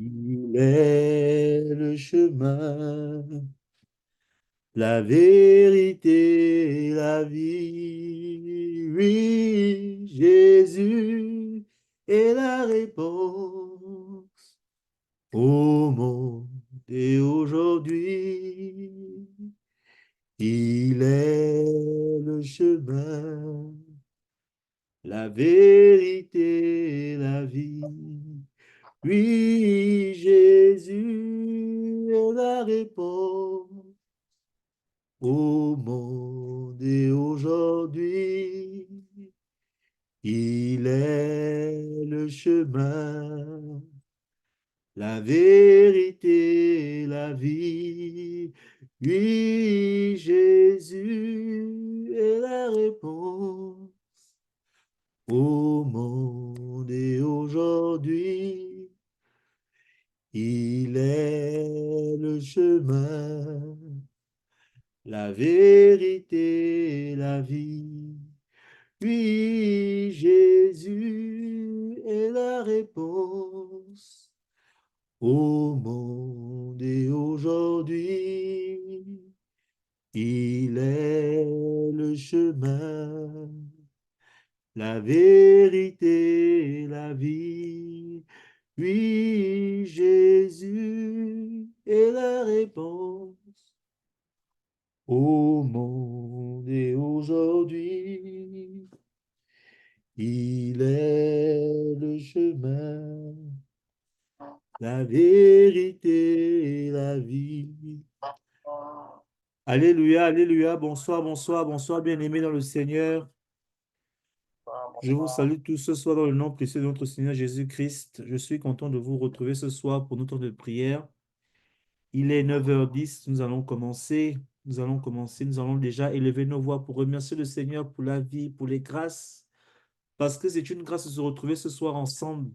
Il est le chemin, la vérité, la vie. Oui, Jésus est la réponse au monde et aujourd'hui. Il est le chemin, la vérité, la vie. Oui, Jésus est la réponse au monde et aujourd'hui. Il est le chemin, la vérité, la vie. Oui, Jésus est la réponse au monde et aujourd'hui. Il est le chemin, la vérité, la vie. Oui, Jésus est la réponse au monde et aujourd'hui. Il est le chemin, la vérité, la vie. Oui, Jésus est la réponse au monde et aujourd'hui. Il est le chemin, la vérité, la vie. Alléluia, alléluia. Bonsoir, bonsoir, bonsoir, bien-aimés dans le Seigneur. Je vous salue tous ce soir dans le nom précieux de notre Seigneur Jésus-Christ. Je suis content de vous retrouver ce soir pour notre temps de prière. Il est 9h10, nous allons commencer. Nous allons déjà élever nos voix pour remercier le Seigneur pour la vie, pour les grâces, parce que c'est une grâce de se retrouver ce soir ensemble.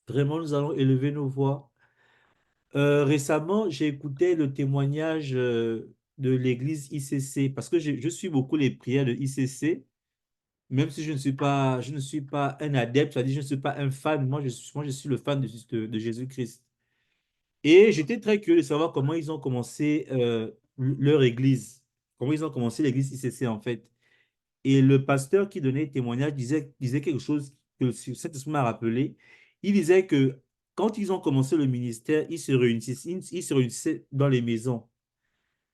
Vraiment, nous allons élever nos voix. Récemment, j'ai écouté le témoignage de l'église ICC, parce que je suis beaucoup les prières de ICC, même si je ne suis pas un adepte, c'est-à-dire je ne suis pas un fan, moi, je suis le fan de Jésus-Christ. Et j'étais très curieux de savoir comment ils ont commencé leur église, comment ils ont commencé l'église ICC en fait. Et le pasteur qui donnait témoignage disait quelque chose que cet esprit m'a rappelé. Il disait que quand ils ont commencé le ministère, ils se réunissaient dans les maisons.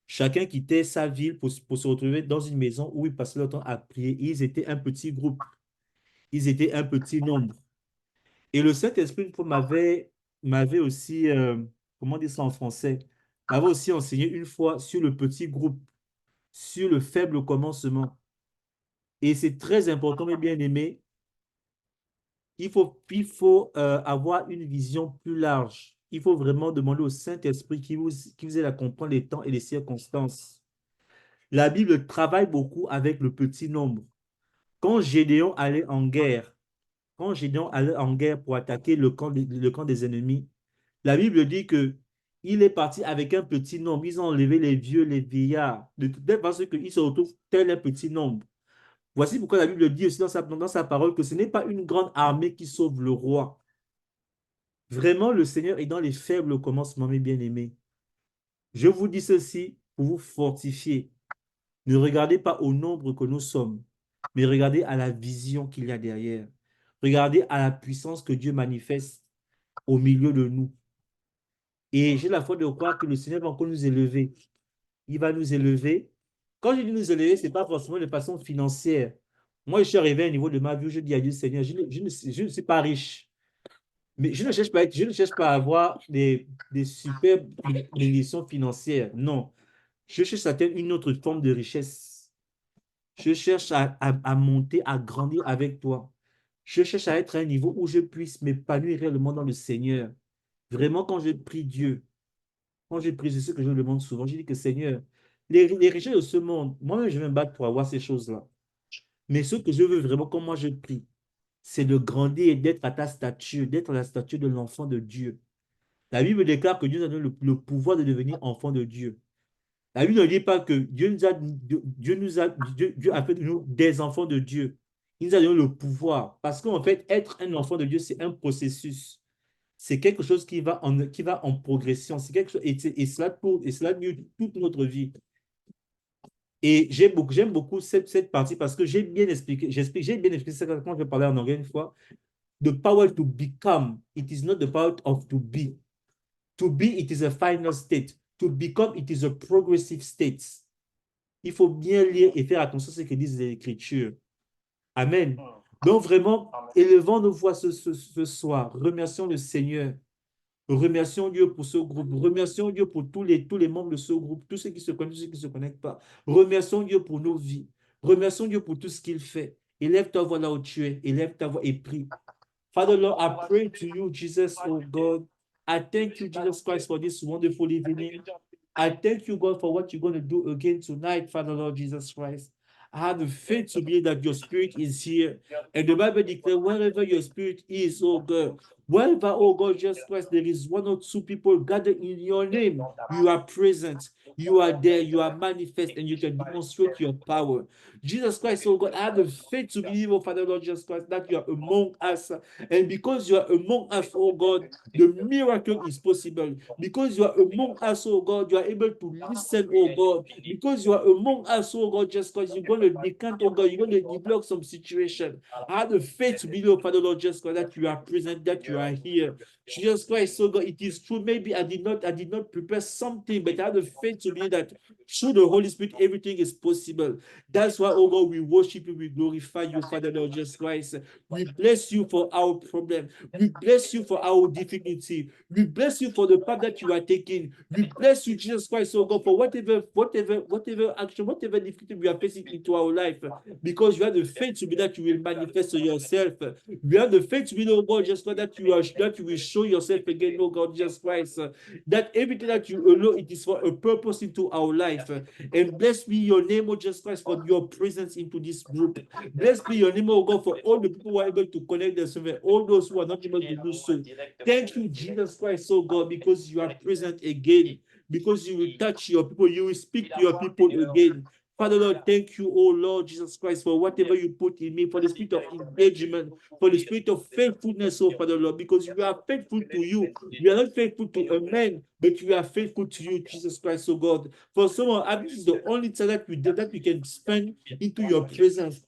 Chacun quittait sa ville pour se retrouver dans une maison où ils passaient leur temps à prier. Ils étaient un petit groupe, ils étaient un petit nombre. Et le Saint-Esprit, une fois, m'avait aussi, comment dire ça en français, m'avait aussi enseigné une fois sur le petit groupe, sur le faible commencement. Et c'est très important, mes bien-aimés. Il faut avoir une vision plus large. Il faut vraiment demander au Saint-Esprit qui vous aide à comprendre les temps et les circonstances. La Bible travaille beaucoup avec le petit nombre. Quand Gédéon allait en guerre, quand Gédéon allait en guerre pour attaquer le camp des ennemis, la Bible dit que il est parti avec un petit nombre. Ils ont enlevé les vieux, les vieillards, de telle façon qu'ils se retrouvent tel un petit nombre. Voici pourquoi la Bible dit aussi dans sa parole que ce n'est pas une grande armée qui sauve le roi. Vraiment, le Seigneur est dans les faibles commencements, mes bien-aimés. Je vous dis ceci pour vous fortifier. Ne regardez pas au nombre que nous sommes, mais regardez à la vision qu'il y a derrière. Regardez à la puissance que Dieu manifeste au milieu de nous. Et j'ai la foi de croire que le Seigneur va encore nous élever. Il va nous élever. Quand je dis nous élever, ce n'est pas forcément de façon financière. Moi, je suis arrivé à un niveau de ma vie où je dis à Dieu, Seigneur, je ne suis pas riche. Mais je ne cherche pas à avoir des super bénédictions financières. Non. Je cherche à atteindre une autre forme de richesse. Je cherche à monter, à grandir avec toi. Je cherche à être à un niveau où je puisse m'épanouir réellement dans le Seigneur. Vraiment, quand je prie Dieu, quand je prie, c'est ce que je demande souvent. Je dis que Seigneur, les richesses de ce monde, moi-même, je vais me battre pour avoir ces choses-là. Mais ce que je veux vraiment, quand moi je prie, c'est de grandir et d'être à ta stature, d'être à la stature de l'enfant de Dieu. La Bible déclare que Dieu nous a donné le pouvoir de devenir enfant de Dieu. La Bible ne dit pas que Dieu a fait de nous des enfants de Dieu. Il nous a donné le pouvoir. Parce qu'en fait, être un enfant de Dieu, c'est un processus. c'est quelque chose qui va en progression. C'est quelque chose, et cela dure toute notre vie. Et j'aime beaucoup cette partie parce que j'ai bien expliqué ça quand je parlais en anglais une fois. The power to become, it is not the power of to be. To be, it is a final state. To become, it is a progressive state. Il faut bien lire et faire attention à ce que disent les Écritures. Amen. Donc vraiment, élevons nos voix ce soir. Remercions le Seigneur. Remercions Dieu pour ce groupe. Remercions Dieu pour tous les membres de ce groupe, tous ceux qui se connaissent, tous ceux qui ne se connectent pas. Remercions Dieu pour nos vies. Remercions Dieu pour tout ce qu'il fait. Élève ta voix là où tu es. Élève ta voix et prie. Father Lord, I pray to you, Jesus, oh God. I thank you, Jesus Christ, for this wonderful evening. I thank you, God, for what you're going to do again tonight, Father Lord Jesus Christ. I have the faith to believe that your spirit is here. And the Bible declares, wherever your spirit is, oh God, wherever, oh God, Jesus Christ, there is one or two people gathered in your name, you are present, you are there, you are manifest, and you can demonstrate your power. Jesus Christ, oh God, I have the faith to believe, oh Father Lord Jesus Christ, that you are among us. And because you are among us, oh God, the miracle is possible. Because you are among us, oh God, you are able to listen, oh God. Because you are among us, oh God, just because you're going to decant, oh God, you're going to deblock some situation. I have the faith to believe, oh Father Lord Jesus Christ, that you are present, that you are here. Jesus Christ, oh God, it is true. Maybe I did not prepare something, but I have the faith to believe that through the Holy Spirit, everything is possible. That's why, oh God, we worship you, we glorify you, Father Lord Jesus Christ. We bless you for our problem. We bless you for our difficulty. We bless you for the path that you are taking. We bless you, Jesus Christ, oh God, for whatever action, whatever difficulty we are facing into our life, because you have the faith to be that you will manifest yourself. We have the faith to be, oh God, just that you will show yourself again, oh God, Jesus Christ, that everything that you allow, it is for a purpose into our life. And bless be your name, oh Jesus Christ, for your presence into this group. Bless be your name, oh God, for all the people who are able to connect themselves, all those who are not able to do so. Thank you, Jesus Christ, oh God, because you are present again, because you will touch your people, you will speak to your people again. Father Lord, thank you, oh Lord Jesus Christ, for whatever you put in me, for the spirit of engagement, for the spirit of faithfulness, oh Father Lord, because we are faithful to you. We are not faithful to a man, but we are faithful to you, Jesus Christ, oh God. For someone, this is the only time that we can spend into your presence.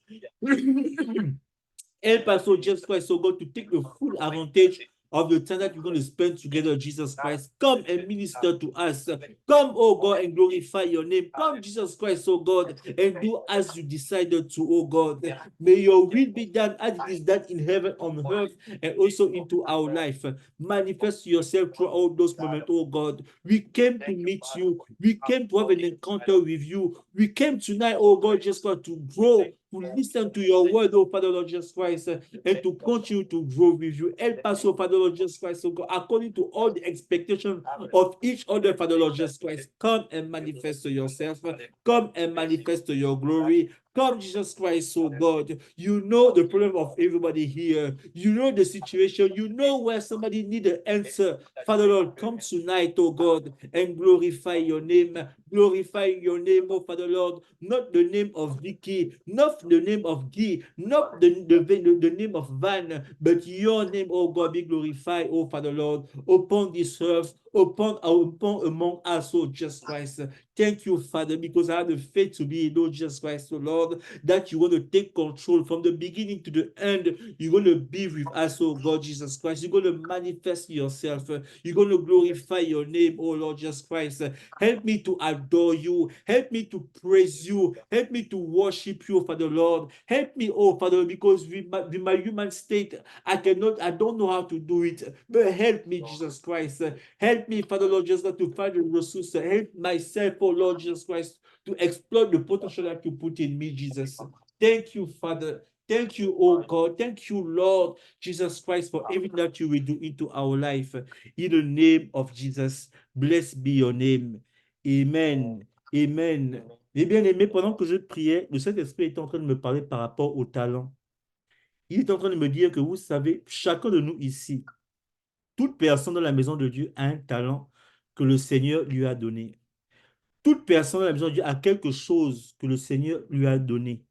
Help us, oh Jesus Christ, oh God, to take the full advantage of the time that we're going to spend together, Jesus Christ. Come and minister to us. Come, oh God, and glorify your name. Come, Jesus Christ, oh God, and do as you decided to, oh God. May your will be done as it is done in heaven, on earth, and also into our life. Manifest yourself through all those moments, oh God. We came to meet you. We came to have an encounter with you. We came tonight, oh God, just God, to grow, to listen to your word, oh Father Lord Jesus Christ, and to continue to grow with you. Help us, oh Father Lord Jesus Christ, oh God, according to all the expectations of each other, Father Lord Jesus Christ. Come and manifest to yourself. Come and manifest to your glory. Come, Jesus Christ, oh God. You know the problem of everybody here. You know the situation. You know where somebody needs an answer. Father Lord, come tonight, oh God, and glorify your name. Glorify your name, oh Father Lord. Not the name of Vicky, not the name of Guy, not the name of Van, but your name, oh God, be glorified, oh Father Lord, upon this earth, upon among us, oh Jesus Christ. Thank you, Father, because I have the faith to be in Lord Jesus Christ, oh Lord, that you want to take control from the beginning to the end. You're going to be with us, oh God, Jesus Christ. You're going to manifest yourself. You're going to glorify your name, oh Lord Jesus Christ. Help me to adore you. Help me to praise you. Help me to worship you, Father Lord. Help me, oh Father, because with my human state, I don't know how to do it. But help me, Jesus Christ. Help me, Father Lord, just to find the resources. Help myself, oh Lord Jesus Christ, to explore the potential that you put in me, Jesus. Thank you, Father. Thank you, oh God. Thank you, Lord Jesus Christ, for everything that you will do into our life. In the name of Jesus, blessed be your name. Amen. Amen. Eh bien aimé, pendant que je priais, le Saint-Esprit était en train de me parler par rapport au talent. Il est en train de me dire que vous savez, chacun de nous ici, toute personne dans la maison de Dieu a un talent que le Seigneur lui a donné. Toute personne dans la maison de Dieu a quelque chose que le Seigneur lui a donné.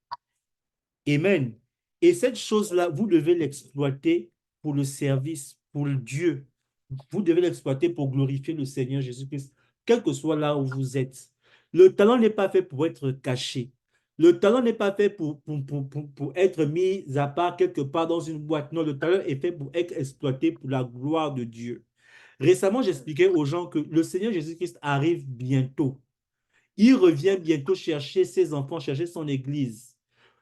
Amen. Et cette chose-là, vous devez l'exploiter pour le service, pour le Dieu. vous devez l'exploiter pour glorifier le Seigneur Jésus-Christ, quel que soit là où vous êtes. Le talent n'est pas fait pour être caché. Le talent n'est pas fait pour être mis à part quelque part dans une boîte. Non, le talent est fait pour être exploité pour la gloire de Dieu. Récemment, j'expliquais aux gens que le Seigneur Jésus-Christ arrive bientôt. Il revient bientôt chercher ses enfants, chercher son Église.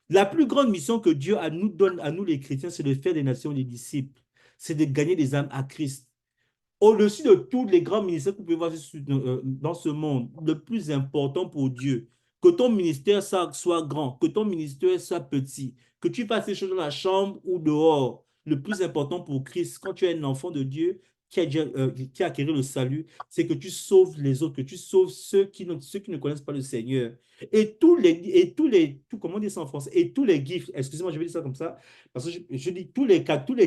La plus grande mission que Dieu nous donne, à nous les chrétiens, c'est de faire des nations des disciples. C'est de gagner des âmes à Christ. Au-dessus de tous les grands ministères que vous pouvez voir dans ce monde, le plus important pour Dieu, que ton ministère soit grand, que ton ministère soit petit, que tu fasses ces choses dans la chambre ou dehors, le plus important pour Christ, quand tu es un enfant de Dieu qui a acquis le salut, c'est que tu sauves les autres, que tu sauves ceux qui ne connaissent pas le Seigneur. Comment dire ça en français, et tous les gifts, excusez-moi, je vais dire ça comme ça, parce que je dis tous les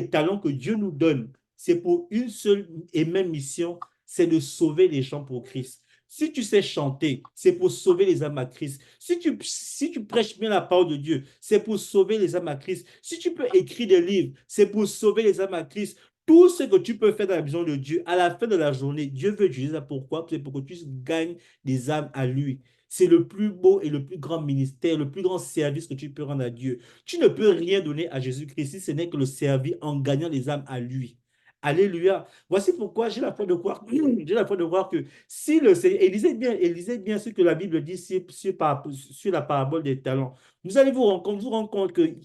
talents que Dieu nous donne, c'est pour une seule et même mission, c'est de sauver les gens pour Christ. Si tu sais chanter, c'est pour sauver les âmes à Christ. Si tu prêches bien la parole de Dieu, c'est pour sauver les âmes à Christ. Si tu peux écrire des livres, c'est pour sauver les âmes à Christ. Tout ce que tu peux faire dans la vision de Dieu, à la fin de la journée, Dieu veut utiliser ça. Pourquoi? C'est pour que tu gagnes des âmes à lui. C'est le plus beau et le plus grand ministère, le plus grand service que tu peux rendre à Dieu. Tu ne peux rien donner à Jésus-Christ si ce n'est que le servir en gagnant les âmes à lui. Alléluia. Voici pourquoi j'ai la foi de croire, j'ai la foi de croire que si le Seigneur, et lisez bien ce que la Bible dit sur la parabole des talents. Vous allez vous rendre compte que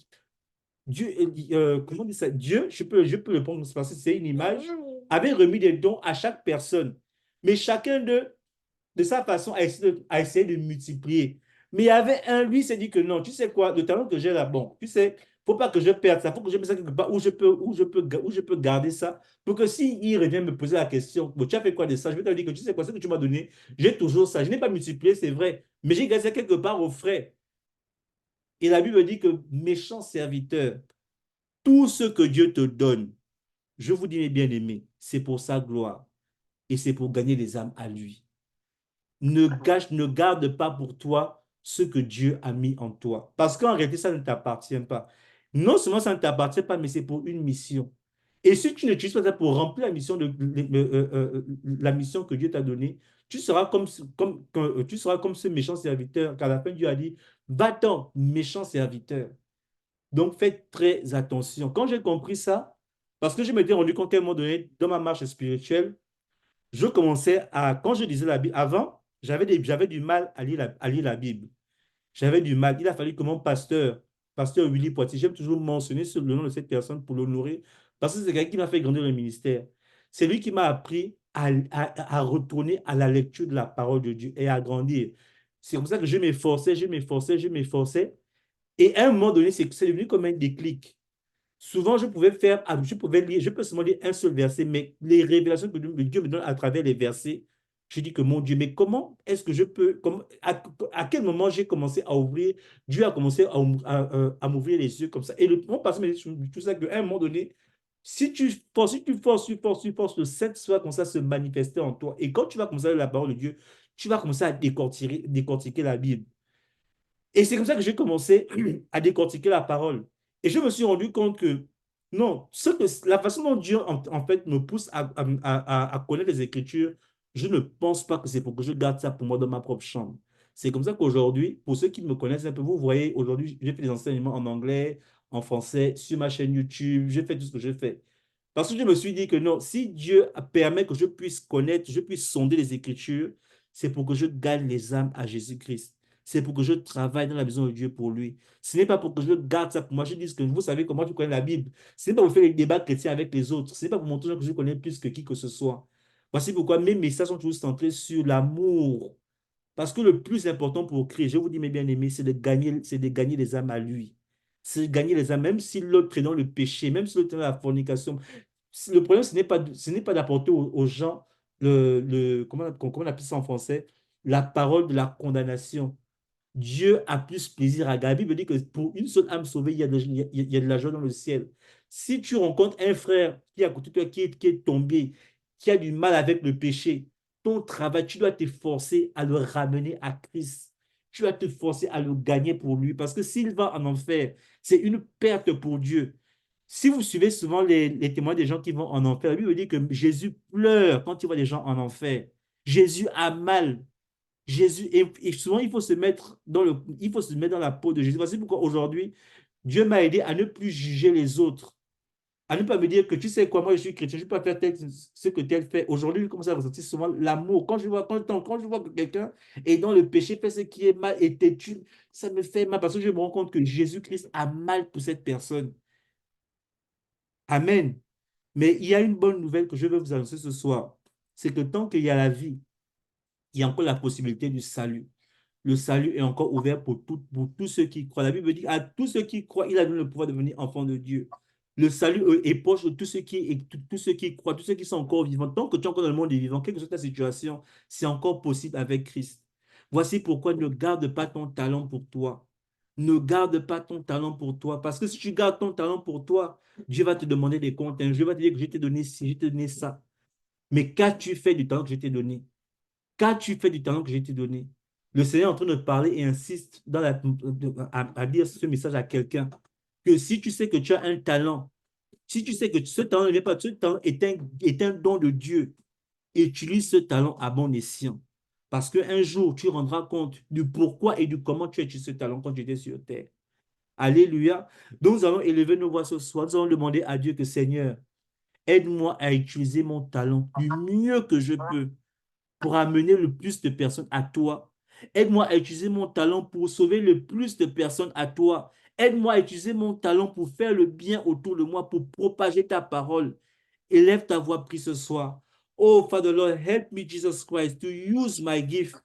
Dieu, comment on dit ça? Dieu, je peux le prendre parce que c'est une image, avait remis des dons à chaque personne. Mais chacun de sa façon, à essayer de multiplier. Mais il y avait un, lui, s'est dit que non, tu sais quoi, le talent que j'ai là, bon, tu sais, faut pas que je perde ça, faut que je mette ça quelque part où je peux garder ça, pour que s'il revient me poser la question, bon, tu as fait quoi de ça? Je vais te dire que tu sais quoi, ce que tu m'as donné, j'ai toujours ça. Je n'ai pas multiplié, c'est vrai, mais j'ai gardé ça quelque part au frais. Et la Bible dit que méchant serviteur, tout ce que Dieu te donne, je vous dis mes bien-aimés, c'est pour sa gloire et c'est pour gagner les âmes à lui. Ne garde pas pour toi ce que Dieu a mis en toi. Parce qu'en réalité, ça ne t'appartient pas. Non seulement ça ne t'appartient pas, mais c'est pour une mission. Et si tu n'utilises pas ça pour remplir la mission que Dieu t'a donnée, tu seras comme ce méchant serviteur qu'à la fin Dieu a dit, va-t'en, méchant serviteur. Donc faites très attention. Quand j'ai compris ça, parce que je m'étais rendu compte qu'à un moment donné, dans ma marche spirituelle, je commençais à, quand je lisais la Bible, avant, j'avais du mal à lire la Bible. J'avais du mal. Il a fallu que mon pasteur Willy Poitier, j'aime toujours mentionner le nom de cette personne pour l'honorer, parce que c'est quelqu'un qui m'a fait grandir le ministère. C'est lui qui m'a appris à retourner à la lecture de la parole de Dieu et à grandir. C'est comme ça que je m'efforçais. Et à un moment donné, c'est devenu comme un déclic. Souvent, je pouvais lire, je peux seulement lire un seul verset, mais les révélations que Dieu me donne à travers les versets, je dis que mon Dieu, mais comment est-ce que je peux, à quel moment j'ai commencé à ouvrir, Dieu a commencé à m'ouvrir les yeux comme ça. Et mon pasteur m'a dit tout ça qu'à un moment donné, si tu forces, le Saint-Esprit va commencer à se manifester en toi. Et quand tu vas commencer à lire la parole de Dieu, tu vas commencer à décortiquer la Bible. Et c'est comme ça que j'ai commencé à décortiquer la parole. Et je me suis rendu compte que non, la façon dont Dieu en fait me pousse à connaître les Écritures, je ne pense pas que c'est pour que je garde ça pour moi dans ma propre chambre. C'est comme ça qu'aujourd'hui, pour ceux qui me connaissent un peu, vous voyez, aujourd'hui, j'ai fait des enseignements en anglais, en français, sur ma chaîne YouTube, j'ai fait tout ce que je fais. Parce que je me suis dit que non, si Dieu permet que je puisse connaître, je puisse sonder les Écritures, c'est pour que je gagne les âmes à Jésus-Christ. C'est pour que je travaille dans la maison de Dieu pour lui. Ce n'est pas pour que je garde ça pour moi. Je dis que vous savez comment tu connais la Bible. Ce n'est pas pour faire des débats chrétiens avec les autres. Ce n'est pas pour montrer que je connais plus que qui que ce soit. Voici pourquoi mes messages sont toujours centrés sur l'amour. Parce que le plus important pour Christ, je vous dis mes bien-aimés, c'est de gagner les âmes à lui. C'est de gagner les âmes, même si l'autre est dans le péché, même si l'autre est dans la fornication. Le problème, ce n'est pas d'apporter aux gens comment on appelle ça en français, la parole de la condamnation. Dieu a plus plaisir à gagner. La Bible dit que pour une seule âme sauvée, il y a de la joie dans le ciel. Si tu rencontres un frère qui est à côté de toi, qui est tombé, qui a du mal avec le péché, ton travail, tu dois t'efforcer à le ramener à Christ. Tu dois te forcer à le gagner pour lui. Parce que s'il va en enfer, c'est une perte pour Dieu. Si vous suivez souvent les témoins des gens qui vont en enfer, la Bible dit que Jésus pleure quand il voit les gens en enfer. Jésus a mal. Jésus, et souvent, il faut se mettre dans la peau de Jésus. Voici pourquoi aujourd'hui, Dieu m'a aidé à ne plus juger les autres, à ne pas me dire que tu sais quoi, moi je suis chrétien, je ne peux pas faire ce que tel fait. Aujourd'hui, je commence à ressentir souvent l'amour. Quand je vois que quelqu'un est dans le péché, fait ce qui est mal et têtu, ça me fait mal parce que je me rends compte que Jésus-Christ a mal pour cette personne. Amen. Mais il y a une bonne nouvelle que je veux vous annoncer ce soir. C'est que tant qu'il y a la vie, il y a encore la possibilité du salut. Le salut est encore ouvert pour tous ceux qui croient. La Bible dit à tous ceux qui croient, il a donné le pouvoir de devenir enfant de Dieu. Le salut est proche de tous ceux qui croient, tous ceux qui sont encore vivants. Tant que tu es encore dans le monde des vivants, quelle que soit ta situation, c'est encore possible avec Christ. Voici pourquoi ne garde pas ton talent pour toi. Ne garde pas ton talent pour toi. Parce que si tu gardes ton talent pour toi, Dieu va te demander des comptes. Dieu va te dire que je t'ai donné ci, je t'ai donné ça. Mais qu'as-tu fait du talent que je t'ai donné? Qu'as-tu fait du talent que je t'ai donné? Le Seigneur est en train de parler et insiste à dire ce message à quelqu'un. Que si tu sais que tu as un talent, si tu sais que ce talent ne vient pas, ce talent est un don de Dieu, utilise ce talent à bon escient. Parce qu'un jour, tu rendras compte du pourquoi et du comment tu as utilisé ce talent quand tu étais sur terre. Alléluia. Donc, nous allons élever nos voix ce soir. Nous allons demander à Dieu que Seigneur, aide-moi à utiliser mon talent du mieux que je peux pour amener le plus de personnes à toi. Aide-moi à utiliser mon talent pour sauver le plus de personnes à toi. Aide-moi à utiliser mon talent pour faire le bien autour de moi, pour propager ta parole. Élève ta voix, prie ce soir. Oh, Father Lord, help me, Jesus Christ, to use my gift,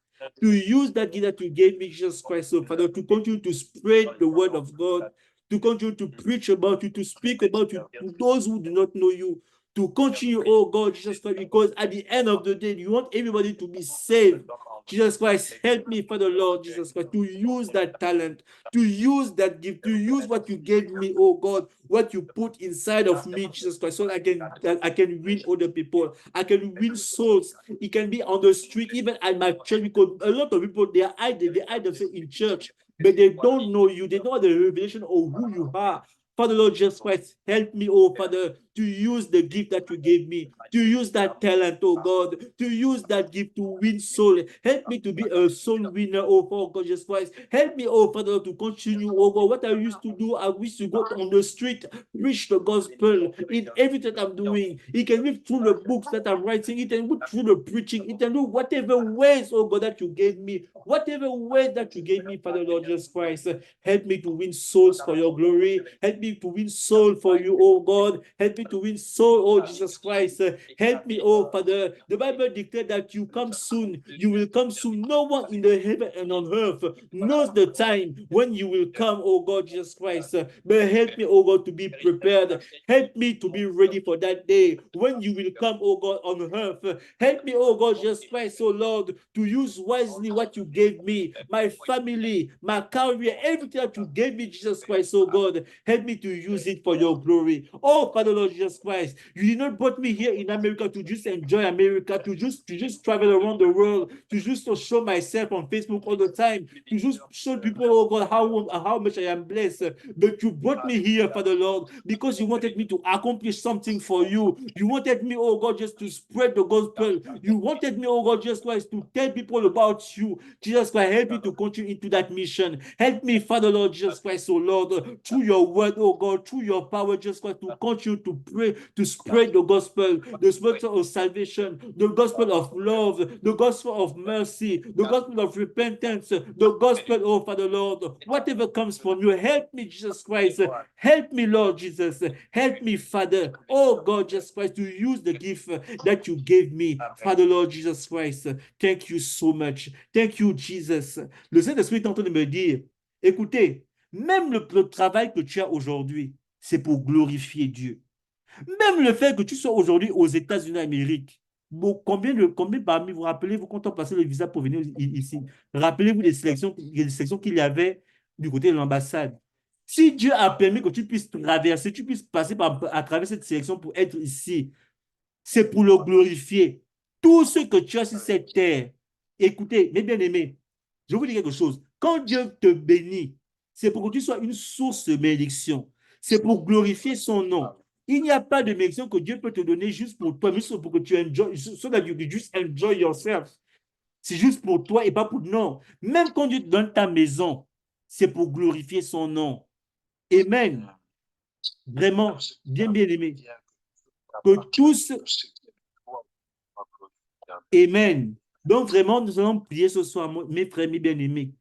to use that gift that you gave me, Jesus Christ, so Father, to continue to spread the word of God, to continue to preach about you, to speak about you to those who do not know you, to continue, oh God, Jesus Christ, because at the end of the day, you want everybody to be saved. Jesus Christ, help me, Father Lord, Jesus Christ, to use that talent, to use that gift, to use what you gave me, oh God, what you put inside of me, Jesus Christ, so I can win other people. I can win souls. It can be on the street, even at my church, because a lot of people they hide themselves in church, but they don't know you. They don't have the revelation of who you are. Father Lord Jesus Christ, help me, oh Father, to use the gift that you gave me, to use that talent, oh God, to use that gift to win soul. Help me to be a soul winner, oh God, Jesus Christ. Help me, oh Father, to continue, oh God, what I used to do. I wish to go on the street, preach the gospel in everything I'm doing. It can be through the books that I'm writing, it can be through the preaching, it can do whatever ways, oh God, that you gave me, whatever way that you gave me, Father Lord Jesus Christ. Help me to win souls for your glory. Help me to win soul for you, oh God. Help me to win soul, oh Jesus Christ. Help me, oh Father. The Bible declares that you come soon. You will come soon. No one in the heaven and on earth knows the time when you will come, oh God, Jesus Christ. But help me, oh God, to be prepared. Help me to be ready for that day when you will come, oh God, on earth. Help me, oh God, Jesus Christ, oh Lord, to use wisely what you gave me, my family, my career, everything that you gave me, Jesus Christ, oh God. Help me to use it for your glory. Oh, Father Lord Jesus Christ, you did not put me here in America to just enjoy America, to just travel around the world, to just to show myself on Facebook all the time, to just show people, oh God, how much I am blessed. But you brought me here, Father Lord, because you wanted me to accomplish something for you. You wanted me, oh God, just to spread the gospel. You wanted me, oh God, Jesus Christ, to tell people about you. Jesus Christ, help me to continue into that mission. Help me, Father Lord Jesus Christ, oh Lord, through your word, oh God, through your power, Jesus Christ, to continue to pray, to spread the gospel of salvation, the gospel of love, the gospel of mercy, the gospel of repentance, the gospel, oh Father Lord, whatever comes from you, help me, Jesus Christ. Help me, Lord Jesus. Help me, Father. Oh God, Jesus Christ, to use the gift that you gave me, Father Lord Jesus Christ. Thank you so much. Thank you, Jesus. Le Saint-Esprit est en train de me dire, écoutez, même le travail que tu as aujourd'hui, c'est pour glorifier Dieu. Même le fait que tu sois aujourd'hui aux États-Unis d'Amérique, bon, combien parmi vous rappelez-vous quand on passait le visa pour venir ici? Rappelez-vous les sélections qu'il y avait du côté de l'ambassade. Si Dieu a permis que tu puisses traverser, tu puisses passer à travers cette sélection pour être ici, c'est pour le glorifier. Tout ce que tu as sur cette terre, écoutez, mes bien-aimés, je vous dis quelque chose. Quand Dieu te bénit, c'est pour que tu sois une source de bénédiction. C'est pour glorifier son nom. Il n'y a pas de bénédiction que Dieu peut te donner juste pour toi, mais juste pour que tu enjoy, so that you can just enjoy yourself. C'est juste pour toi et pas pour non. Même quand Dieu te donne ta maison, c'est pour glorifier son nom. Amen. Vraiment, bien, bien aimé. Que tous. Amen. Donc vraiment, nous allons prier ce soir, mes frères, mes bien-aimés.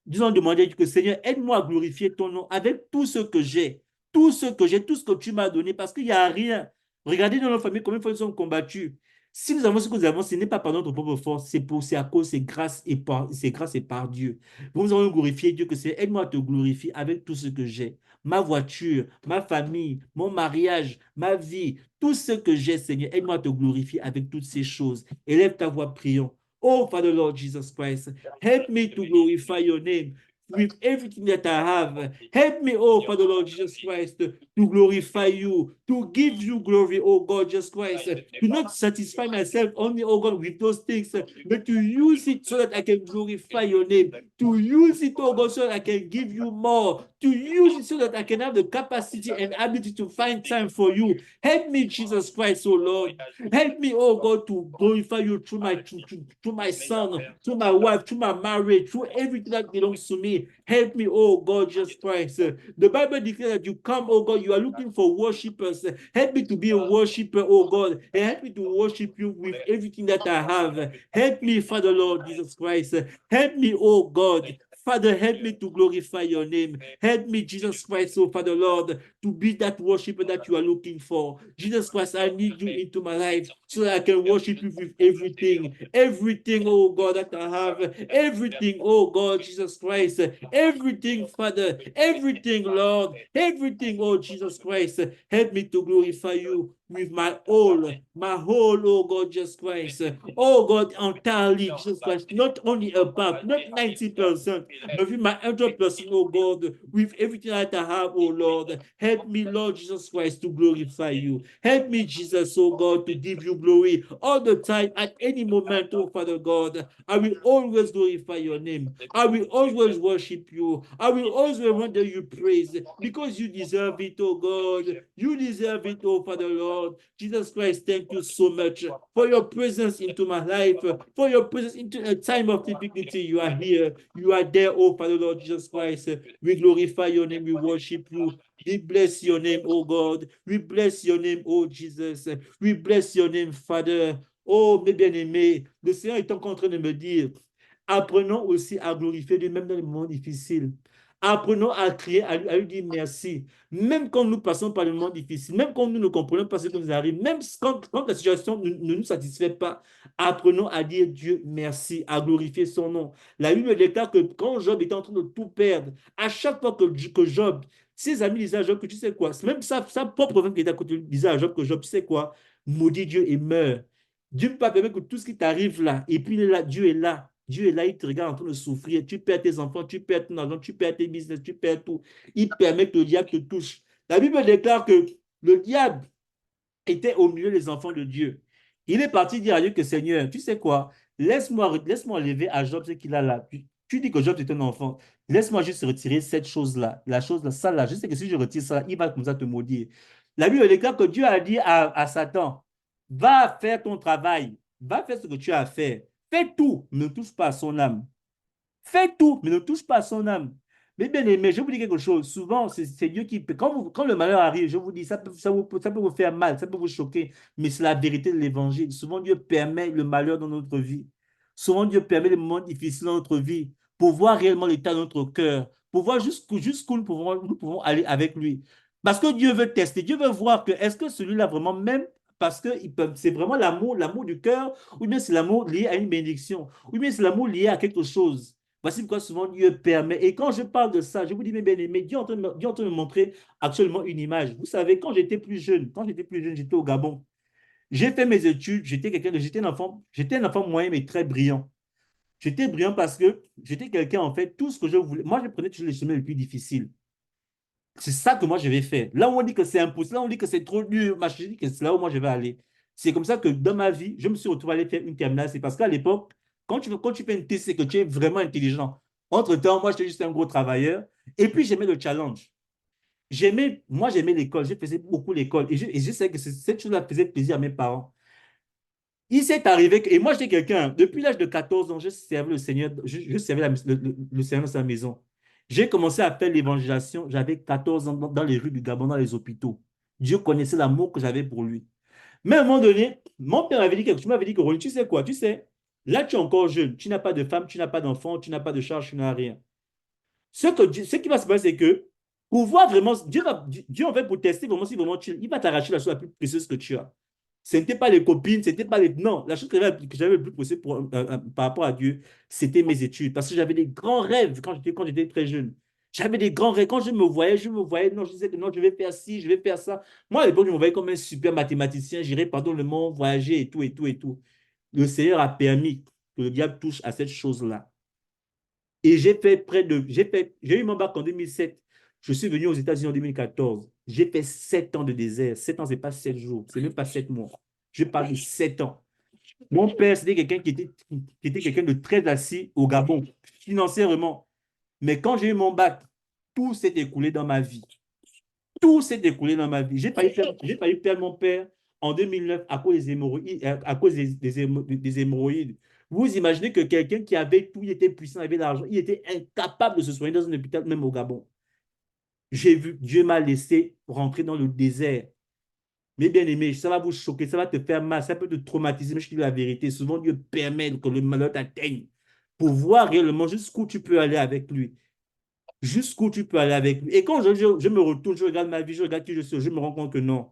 Nous allons demander à Dieu que Seigneur, aide-moi à glorifier ton nom avec tout ce que j'ai, tout ce que j'ai, tout ce que tu m'as donné, parce qu'il n'y a rien. Regardez dans nos familles combien de fois nous sommes combattus. Si nous avons ce que nous avons, ce n'est pas par notre propre force, c'est à cause, c'est grâce et par Dieu. Donc, nous allons glorifier Dieu que c'est aide-moi à te glorifier avec tout ce que j'ai. Ma voiture, ma famille, mon mariage, ma vie, tout ce que j'ai, Seigneur, aide-moi à te glorifier avec toutes ces choses. Élève ta voix, prions. Oh, Father Lord Jesus Christ, help me to glorify your name with everything that I have. Help me, oh, Father Lord Jesus Christ, to glorify you, to give you glory, oh God, Jesus Christ. To not satisfy myself only, oh God, with those things, but to use it so that I can glorify your name. To use it, oh God, so that I can give you more. To use it so that I can have the capacity and ability to find time for you. Help me, Jesus Christ, oh Lord. Help me, oh God, to glorify you through my son, through my wife, through my marriage, through everything that belongs to me. Help me, oh God, Jesus Christ. The Bible declares that you come, oh God, you are looking for worshipers. Help me to be a worshiper, oh God, and help me to worship you with everything that I have. Help me, Father Lord Jesus Christ. Help me, oh God. Father, help me to glorify your name. Help me, Jesus Christ, oh Father Lord, to be that worshiper that you are looking for. Jesus Christ, I need you into my life so that I can worship you with everything. Everything, oh God, that I have. Everything, oh God, Jesus Christ. Everything, Father. Everything, Lord. Everything, oh Jesus Christ. Help me to glorify you with my whole, oh God, Jesus Christ. Oh God, entirely, Jesus Christ. Not only about, not 90%, but with my 100%, oh God, with everything that I have, oh Lord. Help me, Lord Jesus Christ, to glorify you. Help me, Jesus, oh God, to give you glory all the time, at any moment, oh Father God. I will always glorify your name. I will always worship you. I will always render you praise because you deserve it, oh God. You deserve it, oh Father Lord. Jesus Christ, thank you so much for your presence into my life, for your presence into a time of difficulty. You are here. You are there, oh Father Lord Jesus Christ. We glorify your name. We worship you. We bless your name, oh God. We bless your name, oh Jesus. We bless your name, Father. Oh, mes bien-aimés, le Seigneur est encore en train de me dire, apprenons aussi à glorifier Dieu, même dans les moments difficiles. Apprenons à crier, à lui dire merci. Même quand nous passons par le moment difficile, même quand nous ne comprenons pas ce qui nous arrive, même quand la situation ne nous satisfait pas, apprenons à dire Dieu merci, à glorifier son nom. La Bible déclare que quand Job était en train de tout perdre, à chaque fois que Job, ses amis disaient à Job que tu sais quoi, c'est même sa propre femme qui était à côté disait à Job que Job, tu sais quoi, maudit Dieu et meurt. Dieu ne peut pas permettre que tout ce qui t'arrive là, et puis là, Dieu est là. Dieu est là, il te regarde en train de souffrir. Tu perds tes enfants, tu perds ton argent, tu perds tes business, tu perds tout. Il permet que le diable te touche. La Bible déclare que le diable était au milieu des enfants de Dieu. Il est parti dire à Dieu que Seigneur, tu sais quoi, laisse-moi enlever à Job ce qu'il a là. Tu dis que Job est un enfant. Laisse-moi juste retirer cette chose-là, la chose là, ça là. Je sais que si je retire ça, il va comme ça te maudire. La Bible déclare que Dieu a dit à Satan, va faire ton travail, va faire ce que tu as à faire. Fais tout, ne touche pas à son âme. Fais tout, mais ne touche pas à son âme. Mais bien aimé, je vous dis quelque chose. Souvent, c'est Dieu qui... Quand le malheur arrive, je vous dis, ça peut vous faire mal, ça peut vous choquer, mais c'est la vérité de l'évangile. Souvent, Dieu permet le malheur dans notre vie. Souvent, Dieu permet les moments difficiles dans notre vie pour voir réellement l'état de notre cœur, pour voir jusqu'où nous pouvons aller avec lui. Parce que Dieu veut tester, Dieu veut voir que est-ce que celui-là vraiment, même parce que c'est vraiment l'amour du cœur, ou bien c'est l'amour lié à une bénédiction, ou bien c'est l'amour lié à quelque chose. Voici pourquoi souvent Dieu permet. Et quand je parle de ça, je vous dis, mes bien-aimés, Dieu est en train de me montrer actuellement une image. Vous savez, quand j'étais plus jeune, j'étais au Gabon. J'ai fait mes études, j'étais un enfant moyen, mais très brillant. J'étais brillant parce que j'étais quelqu'un, en fait, tout ce que je voulais. Moi, je prenais toujours les chemins les plus difficiles. C'est ça que moi, je vais faire. Là où on dit que c'est impossible, là où on dit que c'est trop dur, je dis que c'est là où moi, je vais aller. C'est comme ça que dans ma vie, je me suis retrouvé à aller faire une terminale. C'est parce qu'à l'époque, quand tu fais une thèse, c'est que tu es vraiment intelligent. Entre-temps, moi, j'étais juste un gros travailleur. Et puis, j'aimais le challenge. Moi, j'aimais l'école. Je faisais beaucoup l'école. Et je sais que cette chose-là faisait plaisir à mes parents. Il s'est arrivé que, et moi, j'étais quelqu'un, depuis l'âge de 14 ans, je servais le Seigneur, je servais le Seigneur dans sa maison. J'ai commencé à faire l'évangélisation, j'avais 14 ans dans les rues du Gabon, dans les hôpitaux. Dieu connaissait l'amour que j'avais pour lui. Mais à un moment donné, mon père m'avait dit quelque chose, m'avait dit que Ronnie, tu sais quoi, tu sais, là, tu es encore jeune, tu n'as pas de femme, tu n'as pas d'enfant, tu n'as pas de charge, tu n'as rien. Ce qui va se passer, c'est que pour voir vraiment, Dieu en fait pour tester vraiment si vraiment il va t'arracher la chose la plus précieuse que tu as. Ce n'était pas les copines, ce n'était pas les. Non, la chose que j'avais le plus précieux par rapport à Dieu, c'était mes études. Parce que j'avais des grands rêves quand j'étais très jeune. J'avais des grands rêves. Quand je me voyais, non, je disais que non, je vais faire ci, je vais faire ça. Moi, à l'époque, je me voyais comme un super mathématicien, j'irais partout le monde, voyager et tout, et tout, et tout. Le Seigneur a permis que le diable touche à cette chose-là. Et j'ai eu mon bac en 2007. Je suis venu aux États-Unis en 2014. J'ai fait 7 ans de désert. 7 ans, ce n'est pas 7 jours. Ce n'est même pas 7 mois. Je parle de 7 ans. Mon père, c'était quelqu'un qui était quelqu'un de très assis au Gabon, financièrement. Mais quand j'ai eu mon bac, tout s'est écoulé dans ma vie. Tout s'est écoulé dans ma vie. J'ai failli perdre mon père en 2009 à cause des hémorroïdes. À cause des hémorroïdes. Vous imaginez que quelqu'un qui avait tout, il était puissant, il avait l'argent, il était incapable de se soigner dans un hôpital, même au Gabon. J'ai vu, Dieu m'a laissé rentrer dans le désert. Mais bien aimé, ça va vous choquer, ça va te faire mal, ça peut te traumatiser, mais je te dis la vérité. Souvent, Dieu permet que le malheur t'atteigne pour voir réellement jusqu'où tu peux aller avec lui. Jusqu'où tu peux aller avec lui. Et quand je me retourne, je regarde ma vie, je regarde qui je suis, je me rends compte que non.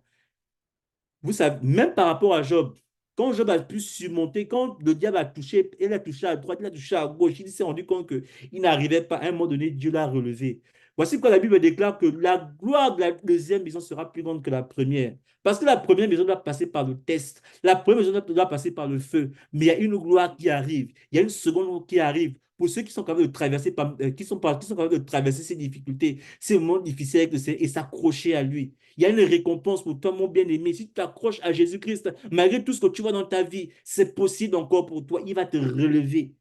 Vous savez, même par rapport à Job, quand Job a pu surmonter, quand le diable a touché, il a touché à droite, il a touché à gauche, il s'est rendu compte qu'il n'arrivait pas. À un moment donné, Dieu l'a relevé. Voici pourquoi la Bible déclare que la gloire de la deuxième maison sera plus grande que la première. Parce que la première maison doit passer par le test. La première maison doit passer par le feu. Mais il y a une gloire qui arrive. Il y a une seconde qui arrive. Pour ceux qui sont capables de traverser, qui sont capables de traverser ces difficultés, ces moments difficiles avec le Seigneur et s'accrocher à lui. Il y a une récompense pour toi, mon bien-aimé. Si tu t'accroches à Jésus-Christ, malgré tout ce que tu vois dans ta vie, c'est possible encore pour toi. Il va te relever.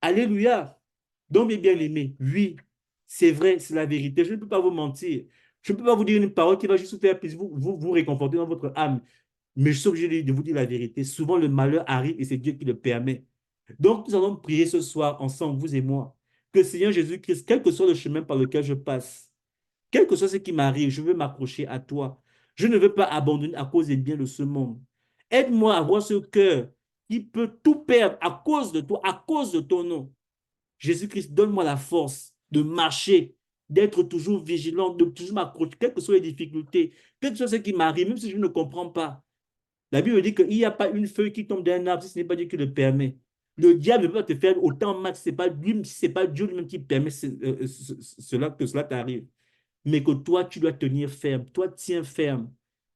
Alléluia. Donc, mes bien-aimés, oui, c'est vrai, c'est la vérité. Je ne peux pas vous mentir. Je ne peux pas vous dire une parole qui va juste vous faire plaisir, vous réconforter dans votre âme. Mais je suis obligé de vous dire la vérité. Souvent, le malheur arrive et c'est Dieu qui le permet. Donc, nous allons prier ce soir ensemble, vous et moi, que le Seigneur Jésus-Christ, quel que soit le chemin par lequel je passe, quel que soit ce qui m'arrive, je veux m'accrocher à toi. Je ne veux pas abandonner à cause des biens de ce monde. Aide-moi à avoir ce cœur qui peut tout perdre à cause de toi, à cause de ton nom. Jésus-Christ, donne-moi la force de marcher, d'être toujours vigilant, de toujours m'accrocher, quelles que soient les difficultés, quel que soit ce qui m'arrive, même si je ne comprends pas. La Bible dit qu'il n'y a pas une feuille qui tombe d'un arbre si ce n'est pas Dieu qui le permet. Le diable ne peut pas te faire autant mal si ce n'est pas, pas Dieu lui-même qui permet que cela t'arrive, mais que toi, tu dois tenir ferme. Toi, tiens ferme.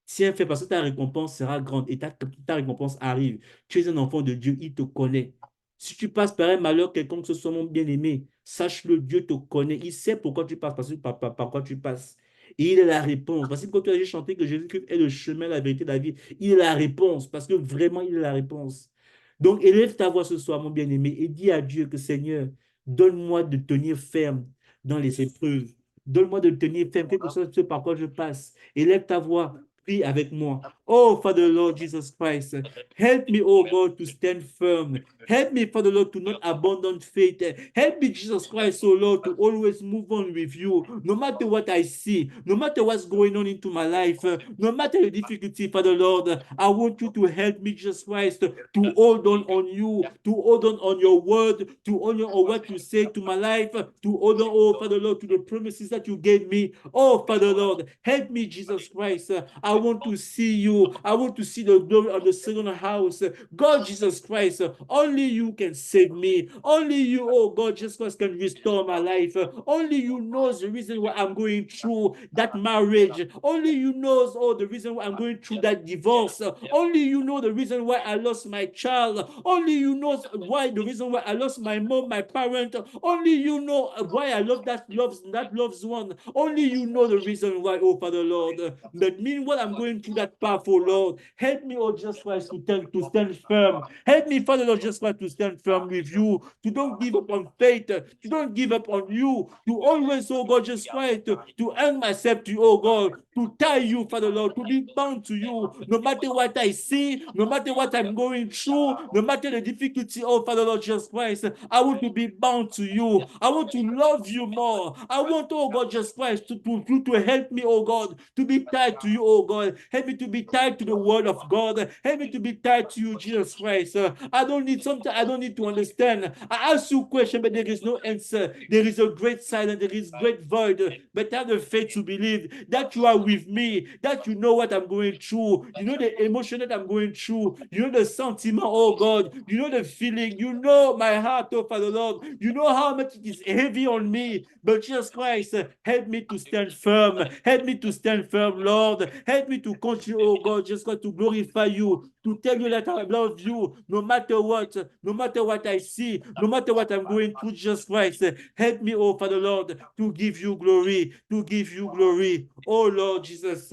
Tiens ferme parce que ta récompense sera grande et ta récompense arrive. Tu es un enfant de Dieu, il te connaît. Si tu passes par un malheur quelconque, que ce soit mon bien-aimé, sache-le, Dieu te connaît. Il sait pourquoi tu passes, par quoi tu passes. Et il est la réponse. Parce que quand tu as chanté que Jésus-Christ est le chemin, la vérité, la vie, il est la réponse. Parce que vraiment, il est la réponse. Donc, élève ta voix ce soir, mon bien-aimé, et dis à Dieu que Seigneur, donne-moi de tenir ferme dans les épreuves. Donne-moi de tenir ferme, quelque chose ce par quoi je passe. Élève ta voix, prie avec moi. Oh, Father Lord Jesus Christ, help me, oh God, to stand firm. Help me, Father Lord, to not abandon faith. Help me, Jesus Christ, oh Lord, to always move on with you. No matter what I see, no matter what's going on into my life, no matter the difficulty, Father Lord, I want you to help me, Jesus Christ, to hold on you, to hold on your word, to hold on what you say to my life, to hold on, oh Father Lord, to the promises that you gave me. Oh Father Lord, help me, Jesus Christ. I want to see you. I want to see the glory of the second house. God, Jesus Christ, only you can save me. Only you, oh God, Jesus Christ, can restore my life. Only you knows the reason why I'm going through that marriage. Only you knows, oh, the reason why I'm going through that divorce. Only you know the reason why I lost my child. Only you knows why the reason why I lost my mom, my parent. Only you know why I love that loved one. Only you know the reason why, oh Father Lord. But meanwhile, I'm going through that path, powerful, Lord. Help me, oh Jesus Christ, to stand firm. Help me, Father Lord Jesus Christ, to stand firm with you, to don't give up on faith, to don't give up on you, to always, oh God, Jesus Christ, to hang myself to you, oh God, to tie you, Father Lord, to be bound to you, no matter what I see, no matter what I'm going through, no matter the difficulty, oh Father Lord Jesus Christ, I want to be bound to you. I want to love you more. I want, oh God, Jesus Christ, to help me, oh God, to be tied to you, oh God. Help me to be tied to the word of God. Help me to be tied to you, Jesus Christ. I don't need something, I don't need to understand. I ask you a question, but there is no answer. There is a great silence, there is great void. But I have the faith to believe that you are with me, that you know what I'm going through. You know the emotion that I'm going through. You know the sentiment, oh God. You know the feeling. You know my heart, oh Father Lord. You know how much it is heavy on me. But Jesus Christ, help me to stand firm. Help me to stand firm, Lord. Help me to continue, oh God, just God, to glorify you, to tell you that I love you, no matter what I see, no matter what I'm going through, Jesus Christ. Help me, oh Father Lord, to give you glory, to give you glory. Oh Lord Jesus,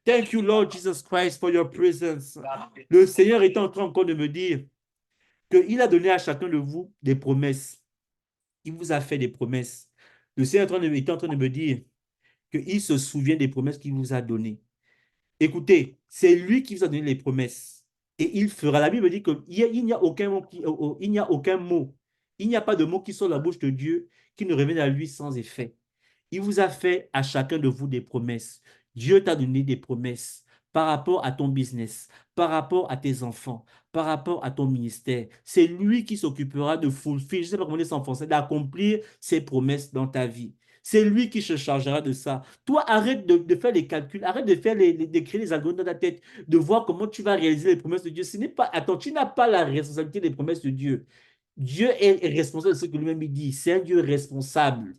thank you, Lord Jesus Christ, for your presence. Le Seigneur est en train encore de me dire qu'il a donné à chacun de vous des promesses. Il vous a fait des promesses. Le Seigneur est en train de me dire qu'il se souvient des promesses qu'il vous a données. Écoutez, c'est lui qui vous a donné les promesses. Et il fera. La Bible dit qu'il n'y a aucun mot, il n'y a aucun mot, il n'y a pas de mot qui sort de la bouche de Dieu qui ne revienne à lui sans effet. Il vous a fait à chacun de vous des promesses. Dieu t'a donné des promesses par rapport à ton business, par rapport à tes enfants, par rapport à ton ministère. C'est lui qui s'occupera de fulfill, je ne sais pas comment dire ça en français, d'accomplir ses promesses dans ta vie. C'est lui qui se chargera de ça. Toi, arrête de faire les calculs, arrête de faire de créer les algorithmes dans ta tête, de voir comment tu vas réaliser les promesses de Dieu. Ce n'est pas, attends, tu n'as pas la responsabilité des promesses de Dieu. Dieu est responsable de ce que lui-même dit. C'est un Dieu responsable.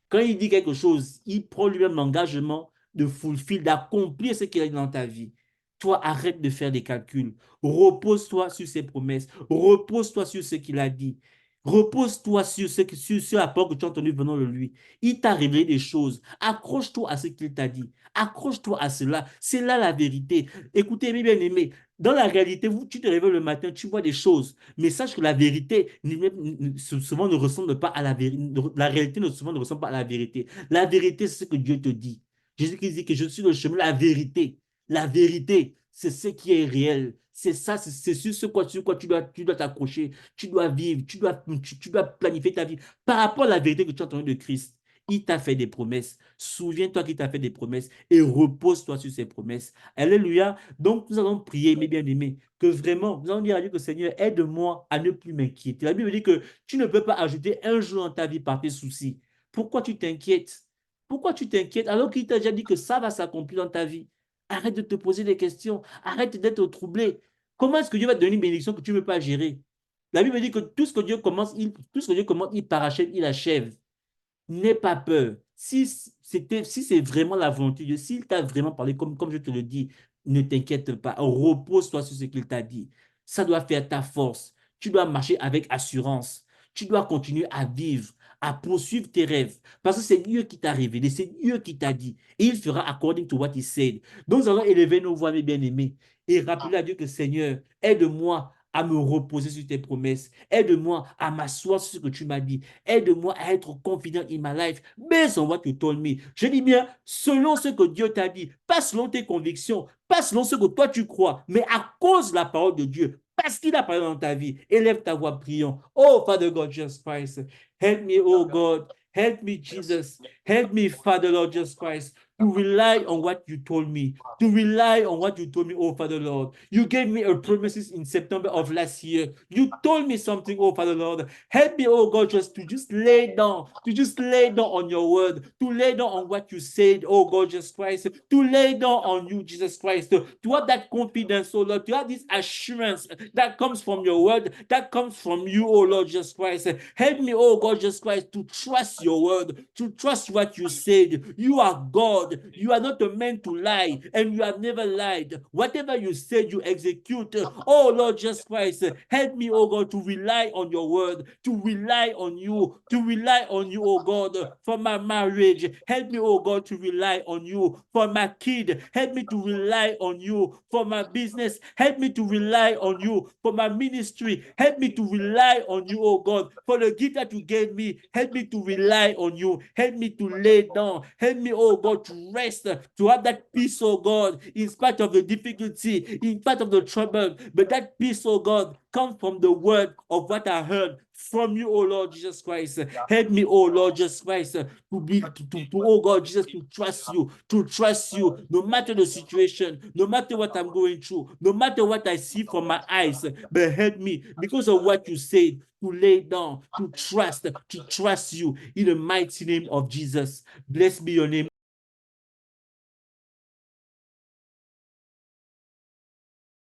Quand il dit quelque chose, il prend lui-même l'engagement de fulfill, d'accomplir ce qu'il a dit dans ta vie. Toi, arrête de faire des calculs. Repose-toi sur ses promesses. Repose-toi sur ce qu'il a dit. Repose-toi sur la parole que tu as entendue venant de lui. Il t'a révélé des choses. Accroche-toi à ce qu'il t'a dit. Accroche-toi à cela. C'est là la vérité. Écoutez, mes bien-aimés, dans la réalité, tu te réveilles le matin, tu vois des choses. Mais sache que la vérité souvent ne ressemble pas à la vérité. La réalité souvent ne ressemble pas à la vérité. La vérité, c'est ce que Dieu te dit. Jésus-Christ dit que je suis le chemin, la vérité. La vérité, c'est ce qui est réel. C'est ça, c'est sur quoi tu dois t'accrocher. Tu dois vivre, tu dois planifier ta vie par rapport à la vérité que tu as entendue de Christ. Il t'a fait des promesses. Souviens-toi qu'il t'a fait des promesses et repose-toi sur ces promesses. Alléluia. Donc, nous allons prier, mes bien-aimés, que vraiment, nous allons dire à Dieu que Seigneur, aide-moi à ne plus m'inquiéter. La Bible dit que tu ne peux pas ajouter un jour dans ta vie par tes soucis. Pourquoi tu t'inquiètes? Pourquoi tu t'inquiètes alors qu'il t'a déjà dit que ça va s'accomplir dans ta vie? Arrête de te poser des questions. Arrête d'être troublé. Comment est-ce que Dieu va te donner une bénédiction que tu ne peux pas gérer? La Bible dit que tout ce que Dieu commence, il parachève, il achève. N'aie pas peur. Si c'est vraiment la volonté de Dieu, s'il t'a vraiment parlé, comme je te le dis, ne t'inquiète pas. Repose-toi sur ce qu'il t'a dit. Ça doit faire ta force. Tu dois marcher avec assurance. Tu dois continuer à vivre, à poursuivre tes rêves. Parce que c'est Dieu qui t'a révélé, c'est Dieu qui t'a dit. Et il fera according to what he said. Donc, nous allons élever nos voix, mes bien-aimés, et rappeler à Dieu que Seigneur, aide-moi à me reposer sur tes promesses. Aide-moi à m'asseoir sur ce que tu m'as dit. Aide-moi à être confident in my life, based on what you told me. Je dis bien, selon ce que Dieu t'a dit, pas selon tes convictions, pas selon ce que toi tu crois, mais à cause de la parole de Dieu, parce qu'il a parlé dans ta vie. Élève ta voix, prions. Oh, Father God, Jesus Christ, help me, oh God. Help me, Jesus. Help me, Father Lord Jesus Christ, to rely on what you told me, to rely on what you told me, oh Father Lord. You gave me a promises in September of last year. You told me something, oh Father Lord. Help me, oh God, just lay down, on your word, to lay down on what you said, oh God, Jesus Christ, to lay down on you, Jesus Christ, to have that confidence, oh Lord, to have this assurance that comes from your word, that comes from you, oh Lord, Jesus Christ. Help me, oh God, Jesus Christ, to trust your word, to trust what you said. You are God. God, you are not a man to lie, and you have never lied. Whatever you said, you execute. Oh Lord Jesus Christ, help me, oh God, to rely on your word, to rely on you, oh God, for my marriage. Help me, oh God, to rely on you for my kid. Help me to rely on you for my business. Help me to rely on you for my ministry. Help me to rely on you, oh God, for the gift that you gave me. Help me to rely on you. Help me to lay down. Help me, oh God, to rest, to have that peace, oh God, in spite of the difficulty, in spite of the trouble. But that peace, oh God, comes from the word of what I heard from you, oh Lord Jesus Christ. Help me, oh Lord Jesus Christ, oh God, Jesus, to trust you, no matter the situation, no matter what I'm going through, no matter what I see from my eyes, but help me because of what you said, to lay down, to trust you in the mighty name of Jesus. Bless be your name,